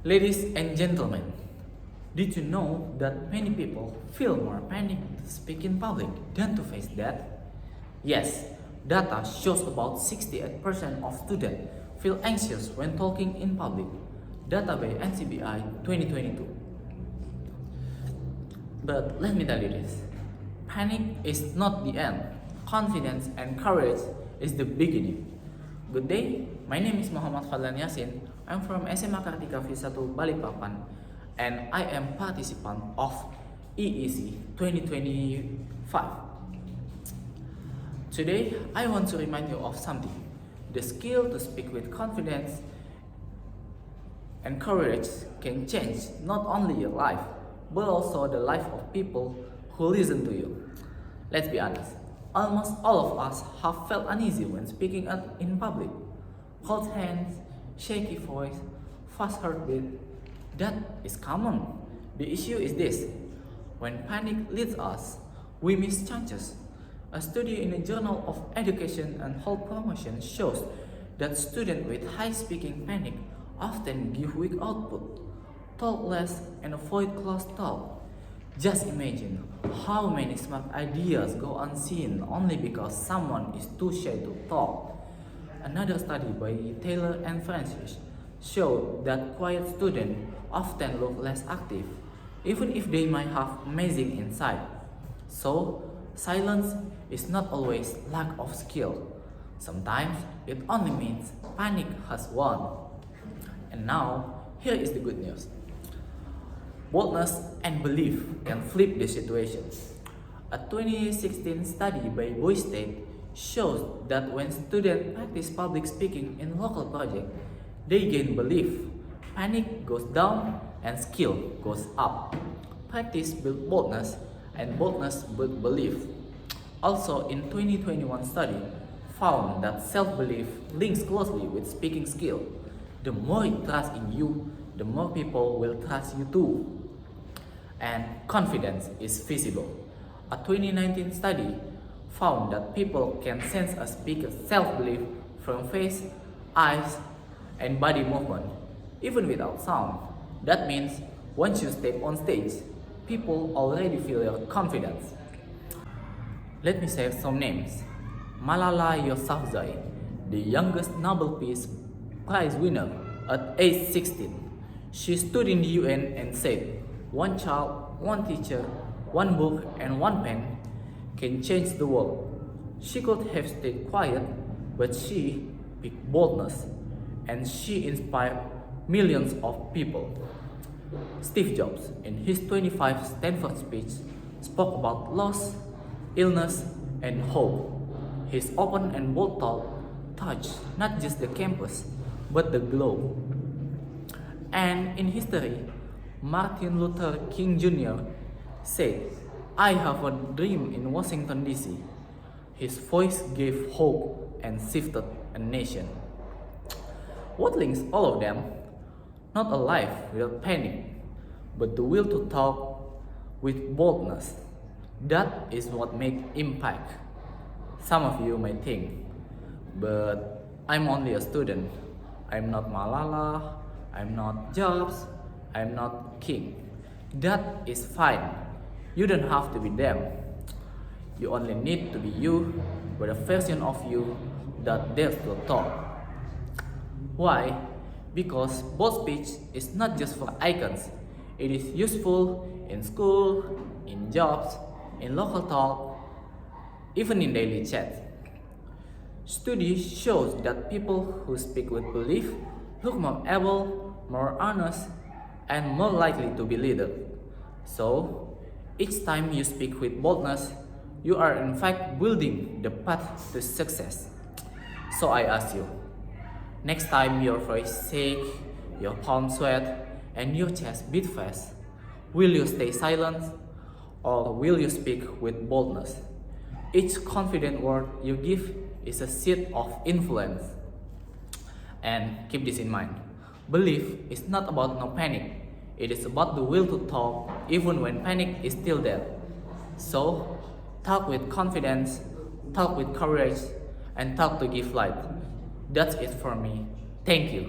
Ladies and gentlemen, did you know that many people feel more panic to speak in public than to face death? Yes, data shows about 68% of students feel anxious when talking in public. Data by NCBI 2022. But let me tell you this, panic is not the end. Confidence and courage is the beginning. Good day, my name is Muhammad Fadlan Yasin. I'm from SMA Kartika V1 Balikpapan and I am participant of EEC 2025. Today, I want to remind you of something. The skill to speak with confidence and courage can change not only your life, but also the life of people who listen to you. Let's be honest, almost all of us have felt uneasy when speaking in public. Cold hands, shaky voice, fast heartbeat, that is common. The issue is this, when panic leads us, we miss chances. A study in the Journal of Education and Health Promotion shows that students with high speaking panic often give weak output, talk less, and avoid close talk. Just imagine how many smart ideas go unseen only because someone is too shy to talk. Another study by Taylor and Francis showed that quiet students often look less active, even if they might have amazing insight. So, silence is not always lack of skill. Sometimes it only means panic has won. And now, here is the good news. Boldness and belief can flip the situation. A 2016 study by Boise State shows that when students practice public speaking in local projects, they gain belief, panic goes down, and skill goes up. Practice builds boldness, and boldness builds belief. Also, in 2021 study found that self-belief links closely with speaking skill. The more you trust in you, the more people will trust you too. And confidence is visible. A 2019 study found that people can sense a speaker's self-belief from face, eyes, and body movement, even without sound. That means once you step on stage, people already feel your confidence. Let me say some names. Malala Yousafzai, the youngest Nobel Peace Prize winner at age 16. She stood in the UN and said, "One child, one teacher, one book, and one pen can change the world." She could have stayed quiet, but she picked boldness, and she inspired millions of people. Steve Jobs, in his 25 Stanford speech, spoke about loss, illness, and hope. His open and bold talk touched not just the campus, but the globe. And in history, Martin Luther King Jr. said, "I have a dream in Washington, D.C." His voice gave hope and shifted a nation. What links all of them? Not a life without panic, but the will to talk with boldness. That is what makes impact. Some of you may think, but I'm only a student. I'm not Malala, I'm not Jobs, I'm not King. That is fine. You don't have to be them. You only need to be you, with a version of you that dares to talk. Why? Because bold speech is not just for icons. It is useful in school, in jobs, in local talk, even in daily chat. Studies shows that people who speak with belief look more able, more honest, and more likely to be leaders. So, each time you speak with boldness, you are in fact building the path to success. So I ask you, next time your voice shake, your palms sweat, and your chest beat fast, will you stay silent or will you speak with boldness? Each confident word you give is a seed of influence. And keep this in mind, belief is not about no panic. It is about the will to talk even when panic is still there. So, talk with confidence, talk with courage, and talk to give light. That's it for me. Thank you.